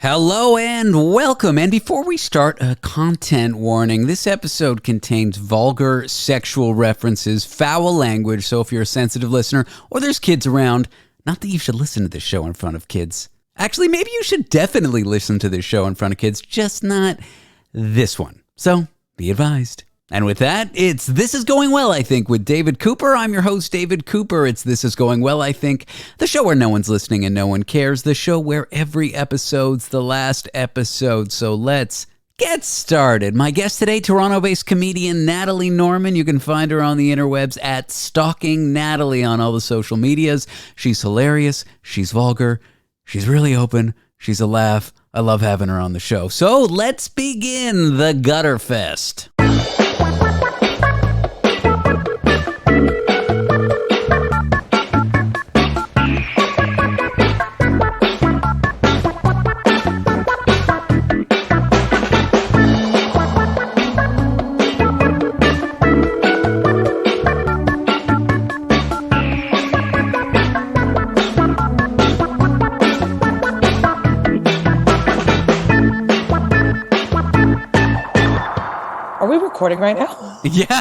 Hello and welcome. And before we start, a content warning. This episode contains vulgar sexual references, foul language, so if you're a sensitive listener or there's kids around, not that you should listen to this show in front of kids. Actually, maybe you should definitely listen to this show in front of kids, just not this one. So, be advised. And with that, it's This Is Going Well, I Think, with David Cooper. I'm your host, David Cooper. It's This Is Going Well, I Think, the show where no one's listening and no one cares, the show where every episode's the last episode. So let's get started. My guest today, Toronto-based comedian Natalie Norman. You can find her on the interwebs at Stalking Natalie on all the social medias. She's hilarious. She's vulgar. She's really open. She's a laugh. I love having her on the show. So let's begin the Gutter Fest. Are we recording right now? Yeah.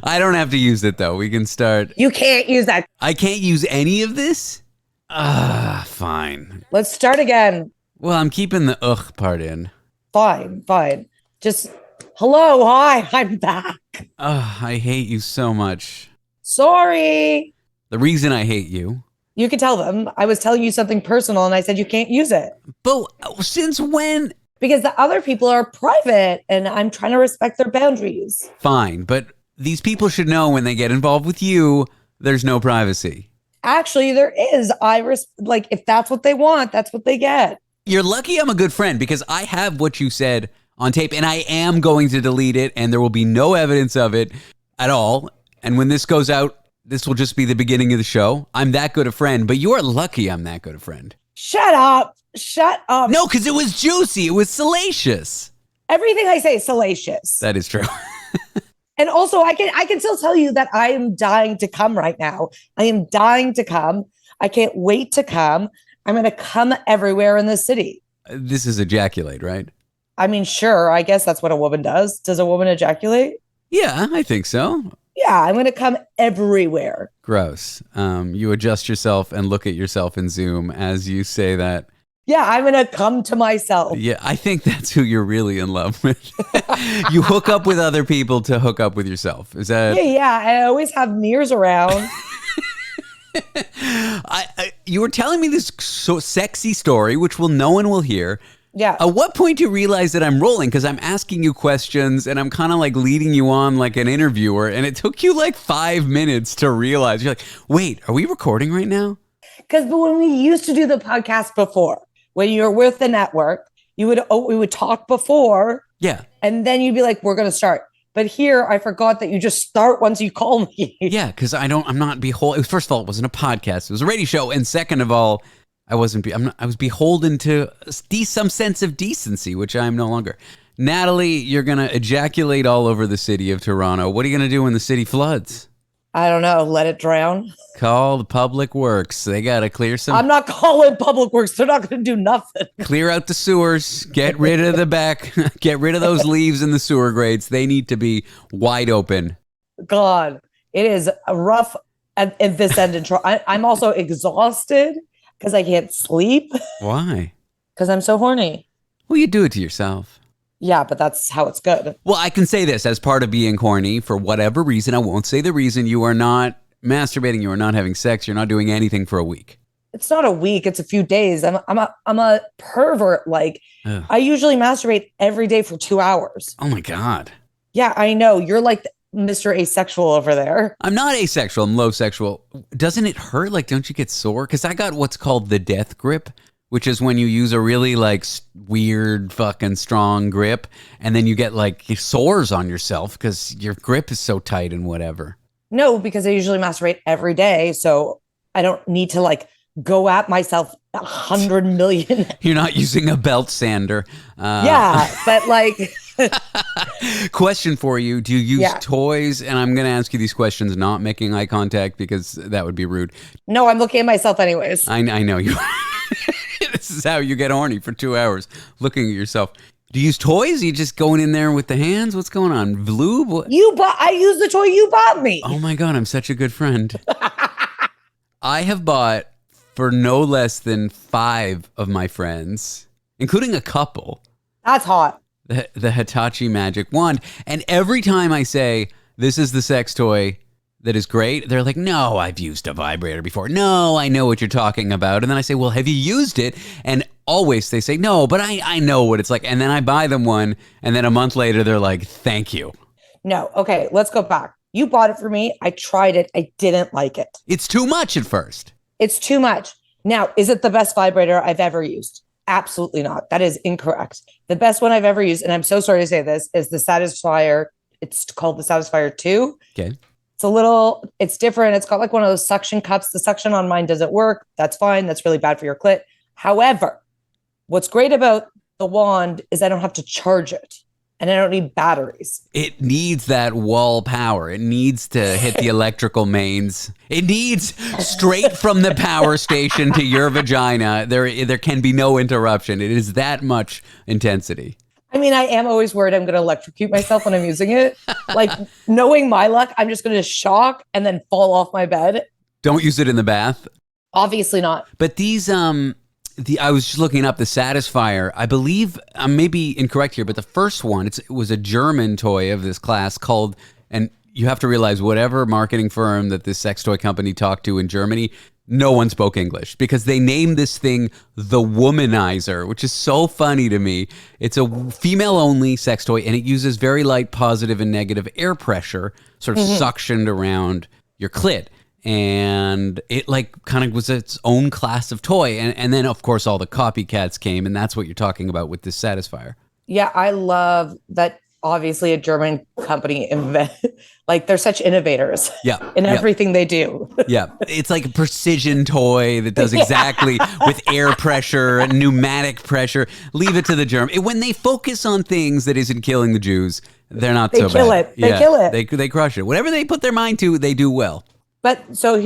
I don't have to use it, though. We can start. You can't use that. I can't use any of this? Fine. Let's start again. Well, I'm keeping the ugh part in. Fine. Just, hello, hi, I'm back. I hate you so much. Sorry. The reason I hate you. You can tell them. I was telling you something personal and I said you can't use it. But since when? Because the other people are private and I'm trying to respect their boundaries. Fine, but these people should know when they get involved with you, there's no privacy. Actually, there is. If that's what they want, that's what they get. You're lucky I'm a good friend because I have what you said on tape and I am going to delete it and there will be no evidence of it at all. And when this goes out, this will just be the beginning of the show. I'm that good a friend, but you are lucky I'm that good a friend. Shut up. No, because it was juicy. It was salacious. Everything I say is salacious. That is true. And also, I can still tell you that I am dying to come right now. I am dying to come. I can't wait to come. I'm going to come everywhere in the city. This is ejaculate, right? I mean, sure. I guess that's what a woman does. Does a woman ejaculate? Yeah, I think so. Yeah, I'm going to come everywhere. Gross. You adjust yourself and look at yourself in Zoom as you say that. Yeah, I'm going to come to myself. Yeah, I think that's who you're really in love with. You hook up with other people to hook up with yourself. Is that? Yeah. I always have mirrors around. You were telling me this so sexy story, which no one will hear. Yeah. At what point do you realize that I'm rolling? Because I'm asking you questions and I'm kind of like leading you on like an interviewer. And it took you like 5 minutes to realize. You're like, wait, are we recording right now? Because when we used to do the podcast before, when you're with the network, we would talk before. Yeah. And then you'd be like, we're going to start. But here, I forgot that you just start once you call me. Yeah, because I'm not beholden. First of all, it wasn't a podcast. It was a radio show. And second of all, I was beholden to some sense of decency, which I am no longer. Natalie, you're going to ejaculate all over the city of Toronto. What are you going to do when the city floods? I don't know. Let it drown. Call the Public Works. They got to clear some. I'm not calling Public Works. They're not going to do nothing. Clear out the sewers. Get rid of the back. Get rid of those leaves in the sewer grates. They need to be wide open. God, it is rough at this end. I'm also exhausted because I can't sleep. Why? Because I'm so horny. Well, you do it to yourself. Yeah, but that's how it's good. Well, I can say this as part of being horny for whatever reason. I won't say the reason. You are not masturbating. You are not having sex. You're not doing anything for a week. It's not a week. It's a few days. I'm a pervert. Ugh. I usually masturbate every day for 2 hours. Oh my God. Yeah, I know. You're like Mr. Asexual over there. I'm not asexual. I'm low sexual. Doesn't it hurt? Like, don't you get sore? Because I got what's called the death grip, which is when you use a really like weird fucking strong grip and then you get like sores on yourself because your grip is so tight and whatever. No, because I usually masturbate every day. So I don't need to like go at myself 100 million. You're not using a belt sander. Yeah, but like. Question for you. Do you use toys? And I'm going to ask you these questions not making eye contact because that would be rude. No, I'm looking at myself anyways. I know you. is how you get horny for 2 hours, looking at yourself. Do you use toys? Are you just going in there with the hands? What's going on? Lube? I use the toy you bought me. Oh my God, I'm such a good friend. I have bought for no less than 5 of my friends, including a couple, That's hot. the Hitachi Magic Wand. And every time I say, this is the sex toy that is great, they're like, no, I've used a vibrator before. No, I know what you're talking about. And then I say, well, have you used it? And always they say, no, but I know what it's like. And then I buy them one. And then a month later, they're like, thank you. No. Okay, let's go back. You bought it for me. I tried it. I didn't like it. It's too much at first. It's too much. Now, is it the best vibrator I've ever used? Absolutely not. That is incorrect. The best one I've ever used, and I'm so sorry to say this, is the Satisfier. It's called the Satisfier 2. Okay. It's different. It's got like one of those suction cups. The suction on mine doesn't work. That's fine. That's really bad for your clit. However, what's great about the wand is I don't have to charge it. And I don't need batteries. It needs that wall power. It needs to hit the electrical mains. It needs straight from the power station to your vagina. There can be no interruption. It is that much intensity. I mean, I am always worried I'm going to electrocute myself when I'm using it. Like, knowing my luck, I'm just going to shock and then fall off my bed. Don't use it in the bath. Obviously not. But these, I was just looking up the Satisfier. I believe, I may be incorrect here, but the first one, it was a German toy of this class called, and you have to realize whatever marketing firm that this sex toy company talked to in Germany, no one spoke English because they named this thing the Womanizer, which is so funny to me. It's a female-only sex toy, and it uses very light positive and negative air pressure, sort of suctioned around your clit. And it like kind of was its own class of toy. And then, of course, all the copycats came, and that's what you're talking about with this Satisfier. Yeah, I love that. Obviously, a German company like they're such innovators. In everything they do. Yeah, it's like a precision toy that does exactly with air pressure and pneumatic pressure. Leave it to the German. When they focus on things that isn't killing the Jews, they're not so bad. They kill it. They crush it. Whatever they put their mind to, they do well. But so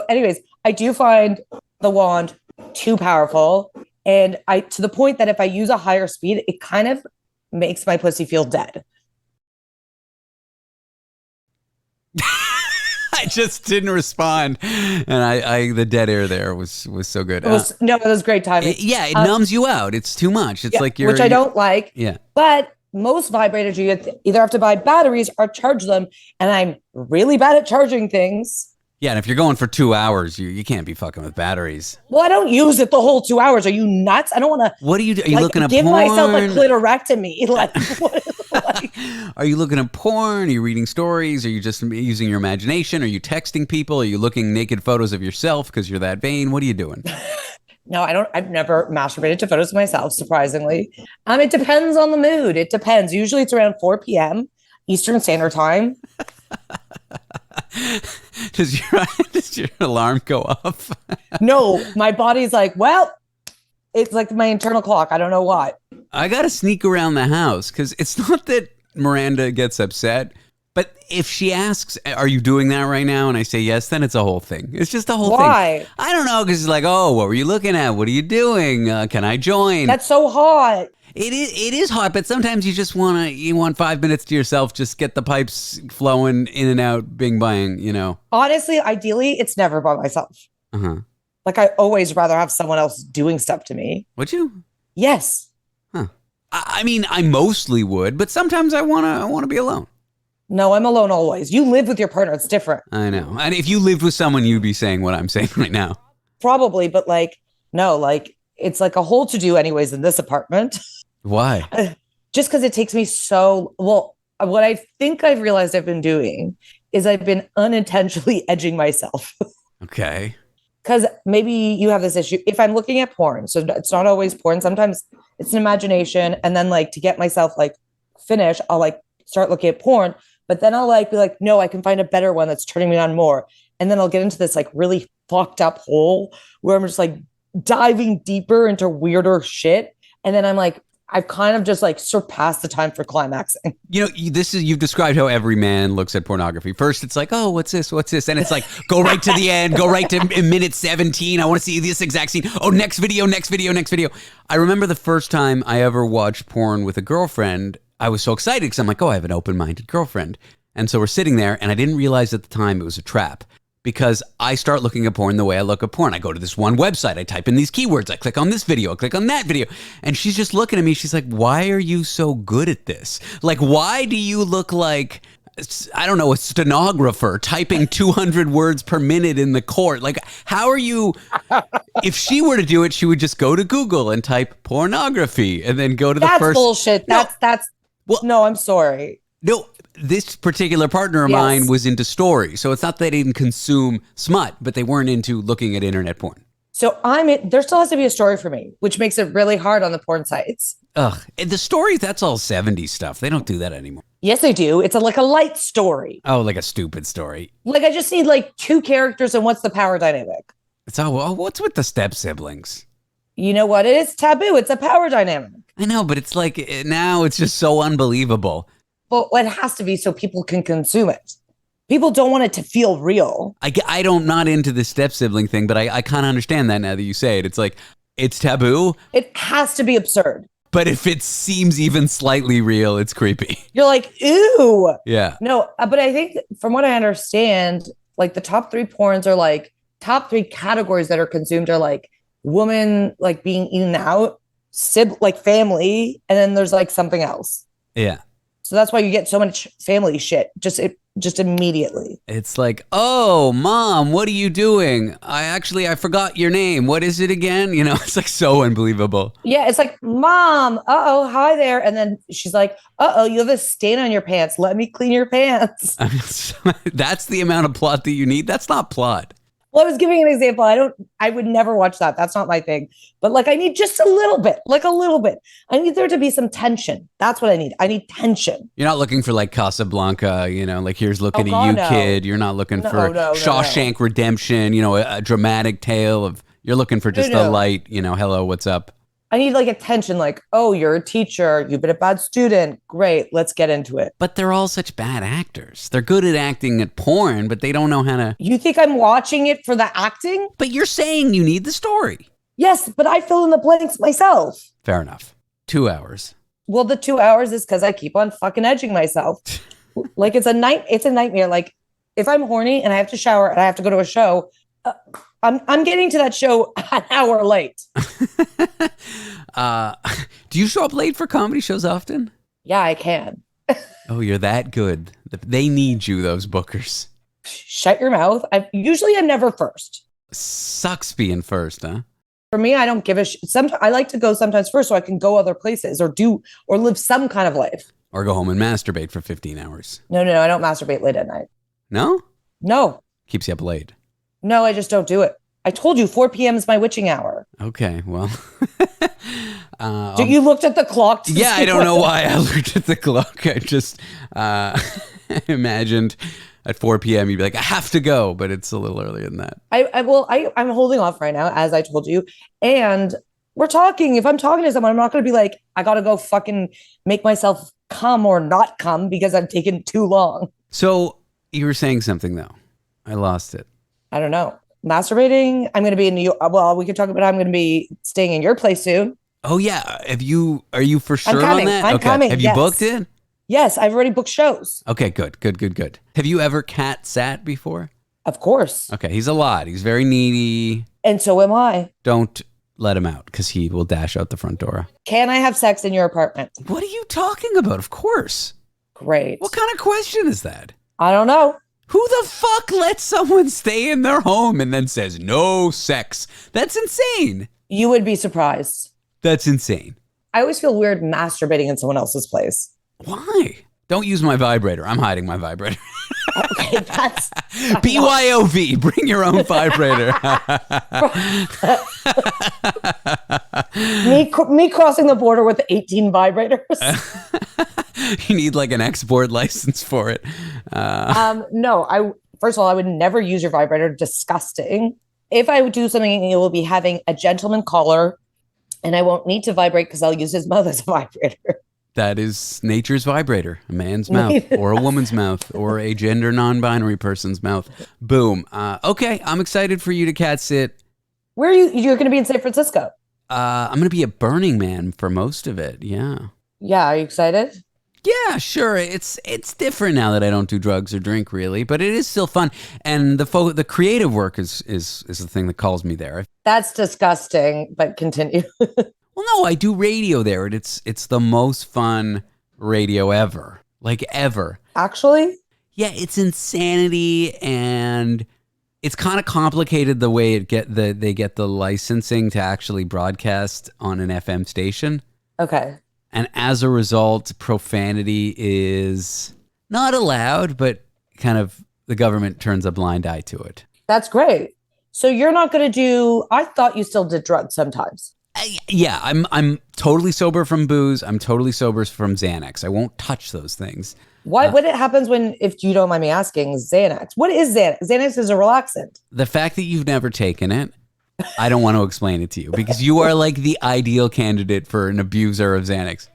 anyways, I do find the wand too powerful, and to the point that if I use a higher speed, it kind of makes my pussy feel dead. I just didn't respond, and the dead air there was so good. It was great timing. It numbs you out. It's too much. It's like which I don't like. Yeah, but most vibrators, you either have to buy batteries or charge them, and I'm really bad at charging things. Yeah, and if you're going for 2 hours, you can't be fucking with batteries. Well, I don't use it the whole 2 hours. Are you nuts? I don't want to. What are you? Are you looking at porn? Give myself a clitorectomy. Are you looking at porn? Are you reading stories? Are you just using your imagination? Are you texting people? Are you looking naked photos of yourself because you're that vain? What are you doing? No, I don't. I've never masturbated to photos of myself, surprisingly. It depends on the mood. It depends. Usually it's around 4 p.m. Eastern Standard Time. Does your alarm go off? No, my body's like, well, it's like my internal clock. I don't know why. I got to sneak around the house because it's not that Miranda gets upset. But if she asks, are you doing that right now? And I say yes, then it's a whole thing. It's just a whole thing. Why? I don't know, because it's like, oh, what were you looking at? What are you doing? Can I join? That's so hot. It is hot, but sometimes you just want 5 minutes to yourself, just get the pipes flowing in and out, bing bang, Honestly, ideally, it's never by myself. Uh-huh. Like, I always rather have someone else doing stuff to me. Would you? Yes. Huh. I mean, I mostly would, but sometimes I want to be alone. No, I'm alone always. You live with your partner. It's different. I know. And if you lived with someone, you'd be saying what I'm saying right now. Probably, but it's like a whole to-do anyways in this apartment. Why? Just because it takes me what I think I've realized I've been doing is I've been unintentionally edging myself. Okay. Because maybe you have this issue. If I'm looking at porn, so it's not always porn. Sometimes it's an imagination. And then to get myself finished, I'll start looking at porn. But then I'll be like, no, I can find a better one that's turning me on more. And then I'll get into this really fucked up hole where I'm just diving deeper into weirder shit. And then I'm like, I've kind of just like surpassed the time for climaxing. You know, you've described how every man looks at pornography. First, it's like, oh, what's this? What's this? And it's like, go right to the end, go right to minute 17. I want to see this exact scene. Oh, next video, next video, next video. I remember the first time I ever watched porn with a girlfriend. I was so excited because I'm like, oh, I have an open-minded girlfriend. And so we're sitting there, and I didn't realize at the time it was a trap. Because I start looking at porn the way I look at porn. I go to this one website, I type in these keywords, I click on this video, I click on that video. And she's just looking at me, she's like, why are you so good at this? Like, why do you look like, I don't know, a stenographer typing 200 words per minute in the court? Like, how are you, if she were to do it, she would just go to Google and type pornography and then go to the That's first. Bullshit. That's, well, no, I'm sorry. No, this particular partner of mine was into stories. So it's not that they didn't consume smut, but they weren't into looking at internet porn. So there still has to be a story for me, which makes it really hard on the porn sites. Ugh. And the stories, that's all 70s stuff. They don't do that anymore. Yes, they do. It's like a light story. Oh, like a stupid story. Like I just need like two characters and what's the power dynamic? It's all, well, what's with the step siblings? You know what? It is taboo. It's a power dynamic. I know, but it's like now it's just so unbelievable. Well, it has to be so people can consume it. People don't want it to feel real. I'm not into the step sibling thing, but I kind of understand that now that you say it. It's like, it's taboo. It has to be absurd. But if it seems even slightly real, it's creepy. You're like, ew. Yeah. No, but I think from what I understand, like the top 3 porns are like, top 3 categories that are consumed are like woman, like being eaten out, like family, and then there's like something else. Yeah. So that's why you get so much family shit just immediately. It's like, oh, mom, what are you doing? I forgot your name. What is it again? You know, it's like so unbelievable. Yeah, it's like, mom, uh-oh, hi there. And then she's like, uh-oh, you have a stain on your pants. Let me clean your pants. That's the amount of plot that you need. That's not plot. Well, I was giving an example. I would never watch that. That's not my thing. But like, I need just a little bit, like a little bit. I need there to be some tension. That's what I need. I need tension. You're not looking for like Casablanca, you know, like here's looking at you, no. Kid. You're not looking for Shawshank Redemption, you know, a dramatic tale of, you're looking for just a light, you know, hello, what's up? I need like attention, like, oh, you're a teacher. You've been a bad student. Great. Let's get into it. But they're all such bad actors. They're good at acting at porn, but they don't know how to. You think I'm watching it for the acting? But you're saying you need the story. Yes, but I fill in the blanks myself. Fair enough. 2 hours. Well, the 2 hours is because I keep on fucking edging myself. Like it's a nightmare. Like if I'm horny and I have to shower and I have to go to a show, I'm getting to that show an hour late. Do you show up late for comedy shows often? Yeah, I can. Oh, you're that good. They need you, those bookers. Shut your mouth. I'm never first. Sucks being first, huh? For me, I don't give a shit. I like to go sometimes first so I can go other places or live some kind of life. Or go home and masturbate for 15 hours. No, I don't masturbate late at night. No? No. Keeps you up late. No, I just don't do it. I told you 4 p.m. is my witching hour. Okay, well. You looked at the clock? Yeah, I don't know why I looked at the clock. I just imagined at 4 p.m. you'd be like, I have to go, but it's a little earlier than that. I'm holding off right now, as I told you. And we're talking. If I'm talking to someone, I'm not going to be like, I got to go fucking make myself come or not come because I've taken too long. So you were saying something, though. I lost it. I don't know. Masturbating. I'm going to be in New York. Well, we could talk about how I'm going to be staying in your place soon. Oh, yeah. Are you for sure on that? I'm coming. Have you booked it? Yes, I've already booked shows. Okay, good. Have you ever cat sat before? Of course. Okay, he's a lot. He's very needy. And so am I. Don't let him out because he will dash out the front door. Can I have sex in your apartment? What are you talking about? Of course. Great. What kind of question is that? I don't know. Who the fuck lets someone stay in their home and then says no sex? That's insane. You would be surprised. That's insane. I always feel weird masturbating in someone else's place. Why? Don't use my vibrator. I'm hiding my vibrator. Okay, that's BYOV. Bring your own vibrator. me crossing the border with 18 vibrators. You need like an export license for it. No, first of all, I would never use your vibrator. Disgusting. If I would do something, it will be having a gentleman caller and I won't need to vibrate because I'll use his mouth as a vibrator. That is nature's vibrator, a man's mouth or a woman's mouth or a gender non-binary person's mouth. Boom. Okay, I'm excited for you to cat sit. Where are you? You're going to be in San Francisco. I'm going to be at Burning Man for most of it. Yeah. Yeah, are you excited? Yeah, sure. It's different now that I don't do drugs or drink really, but it is still fun. And the creative work is the thing that calls me there. That's disgusting, but continue. Well, no, I do radio there, and it's the most fun radio ever, like ever. Actually? Yeah, it's insanity, and it's kind of complicated the way they get the licensing to actually broadcast on an FM station. Okay. And as a result, profanity is not allowed, but kind of the government turns a blind eye to it. That's great. So you're not going to do, I thought you still did drugs sometimes. Yeah, I'm totally sober from booze. I'm totally sober from Xanax. I won't touch those things. What happens when, if you don't mind me asking, Xanax? What is Xanax? Xanax is a relaxant. The fact that you've never taken it, I don't want to explain it to you because you are like the ideal candidate for an abuser of Xanax.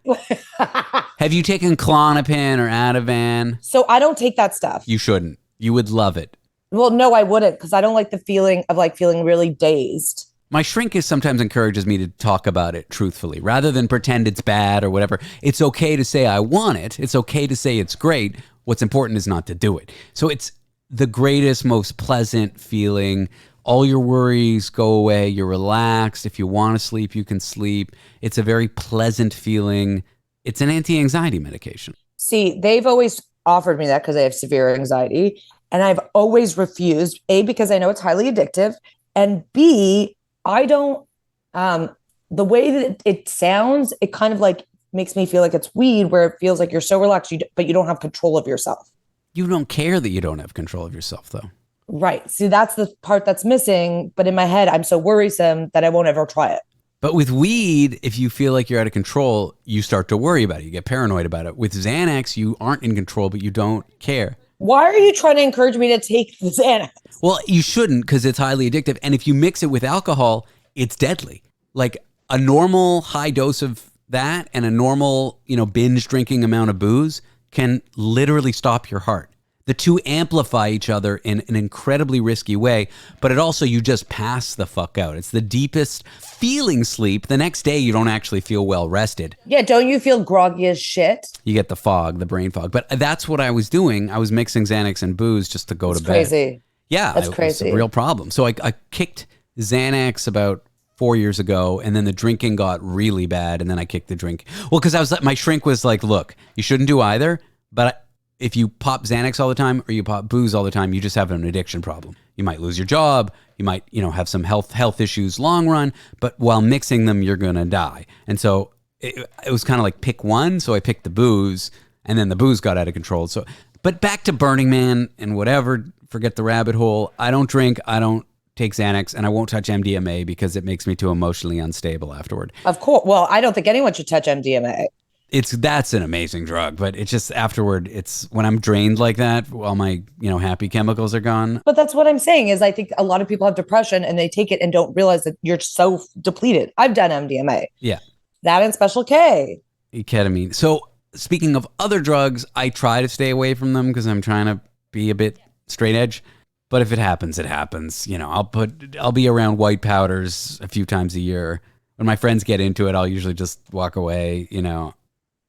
Have you taken Klonopin or Ativan? So I don't take that stuff. You shouldn't. You would love it. Well, no, I wouldn't because I don't like the feeling of like feeling really dazed. My shrinkest sometimes encourages me to talk about it truthfully rather than pretend it's bad or whatever. It's okay to say I want it. It's okay to say it's great. What's important is not to do it. So it's the greatest, most pleasant feeling. All your worries go away. You're relaxed. If you want to sleep, you can sleep. It's a very pleasant feeling. It's an anti-anxiety medication. See, they've always offered me that because I have severe anxiety. And I've always refused, A, because I know it's highly addictive. And B, I don't, the way that it sounds, it kind of like makes me feel like it's weed where it feels like you're so relaxed, but you don't have control of yourself. You don't care that you don't have control of yourself, though. Right. See, that's the part that's missing. But in my head, I'm so worrisome that I won't ever try it. But with weed, if you feel like you're out of control, you start to worry about it. You get paranoid about it. With Xanax, you aren't in control, but you don't care. Why are you trying to encourage me to take the Xanax? Well, you shouldn't because it's highly addictive. And if you mix it with alcohol, it's deadly. Like a normal high dose of that and a normal, binge drinking amount of booze can literally stop your heart. The two amplify each other in an incredibly risky way, but it also, you just pass the fuck out. It's the deepest feeling sleep. The next day, you don't actually feel well rested. Yeah, don't you feel groggy as shit? You get the fog, the brain fog. But that's what I was doing. I was mixing Xanax and booze just to go to bed. Crazy. Yeah, that's crazy. It's a real problem. So I kicked Xanax about 4 years ago, and then the drinking got really bad, and then I kicked the drink. Well, because my shrink was like, look, you shouldn't do either, but if you pop Xanax all the time or you pop booze all the time, you just have an addiction problem. You might lose your job. You might, have some health issues long run, but while mixing them, you're going to die. And so it was kind of like pick one. So I picked the booze, and then the booze got out of control. So, but back to Burning Man and whatever, forget the rabbit hole. I don't drink. I don't take Xanax, and I won't touch MDMA because it makes me too emotionally unstable afterward. Of course. Well, I don't think anyone should touch MDMA. That's an amazing drug, but it's just afterward, it's when I'm drained like that, all my, happy chemicals are gone. But that's what I'm saying is I think a lot of people have depression and they take it and don't realize that you're so depleted. I've done MDMA. Yeah. That and Special K. Ketamine. So speaking of other drugs, I try to stay away from them because I'm trying to be a bit straight edge. But if it happens, it happens. I'll be around white powders a few times a year. When my friends get into it, I'll usually just walk away,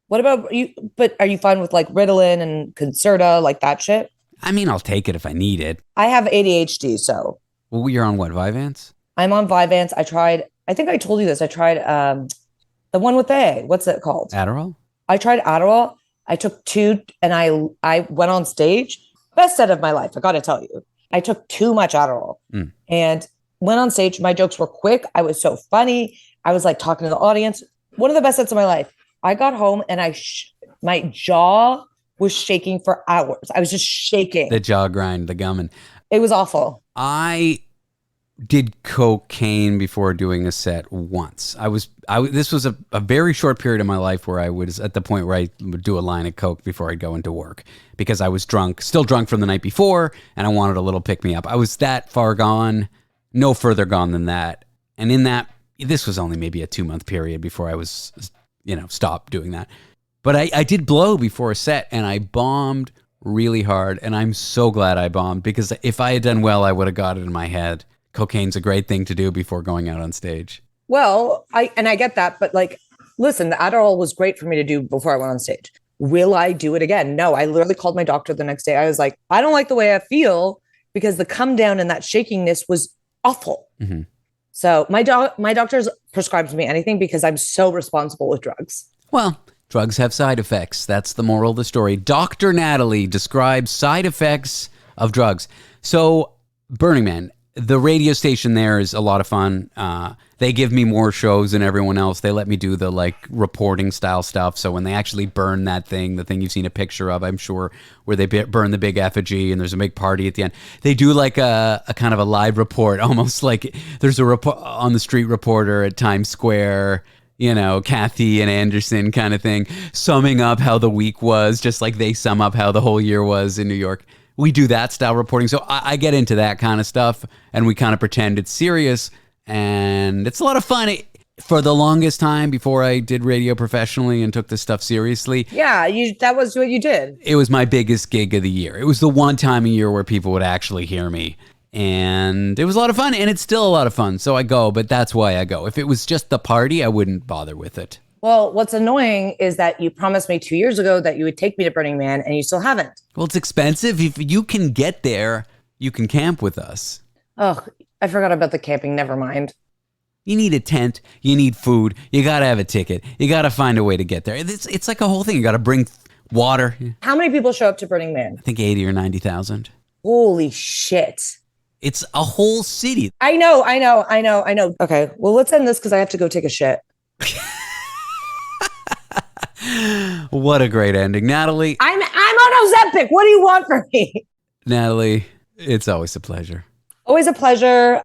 What about you? But are you fine with like Ritalin and Concerta, like that shit? I mean, I'll take it if I need it. I have ADHD, so. Well, you're on what, Vyvanse? I'm on Vyvanse. I think I told you this. I tried the one with A. What's it called? Adderall? I tried Adderall. I took 2 and I went on stage. Best set of my life, I got to tell you. I took too much Adderall and went on stage. My jokes were quick. I was so funny. I was like talking to the audience. One of the best sets of my life. I got home and my jaw was shaking for hours. I was just shaking. The jaw grind, the gumming. It was awful. I did cocaine before doing a set once. This was a very short period of my life where I was at the point where I would do a line of coke before I'd go into work because I was drunk, still drunk from the night before, and I wanted a little pick me up. I was that far gone, no further gone than that. And in that, This was only maybe a 2-month period before I was, stopped doing that. But I did blow before a set, and I bombed really hard, and I'm so glad I bombed, because if I had done well, I would have got it in my head. Cocaine's a great thing to do before going out on stage. Well, I get that, but like, listen, the Adderall was great for me to do before I went on stage. Will I do it again? No, I literally called my doctor the next day. I was like, I don't like the way I feel, because the come down and that shakiness was awful. Mm-hmm. So my doctors prescribed me anything because I'm so responsible with drugs. Well, drugs have side effects. That's the moral of the story. Dr. Natalie describes side effects of drugs. So, Burning Man, the radio station there is a lot of fun. They give me more shows than everyone else. They let me do the reporting style stuff. So when they actually burn that thing, the thing you've seen a picture of, I'm sure, where they burn the big effigy and there's a big party at the end, they do a kind of a live report, almost like there's a on the street reporter at Times Square, Kathy and Anderson kind of thing, summing up how the week was, just like they sum up how the whole year was in New York. We do that style reporting. So I get into that kind of stuff, and we kind of pretend it's serious, and it's a lot of fun. For the longest time before I did radio professionally and took this stuff seriously. Yeah, that was what you did. It was my biggest gig of the year. It was the one time a year where people would actually hear me. And it was a lot of fun, and it's still a lot of fun. So I go, but that's why I go. If it was just the party, I wouldn't bother with it. Well, what's annoying is that you promised me 2 years ago that you would take me to Burning Man, and you still haven't. Well, it's expensive. If you can get there, you can camp with us. Oh, I forgot about the camping. Never mind. You need a tent. You need food. You got to have a ticket. You got to find a way to get there. It's like a whole thing. You got to bring water. How many people show up to Burning Man? I think 80 or 90,000. Holy shit. It's a whole city. I know. Okay, well, let's end this because I have to go take a shit. What a great ending. Natalie. I'm on Ozempic. What do you want from me? Natalie, it's always a pleasure. Always a pleasure.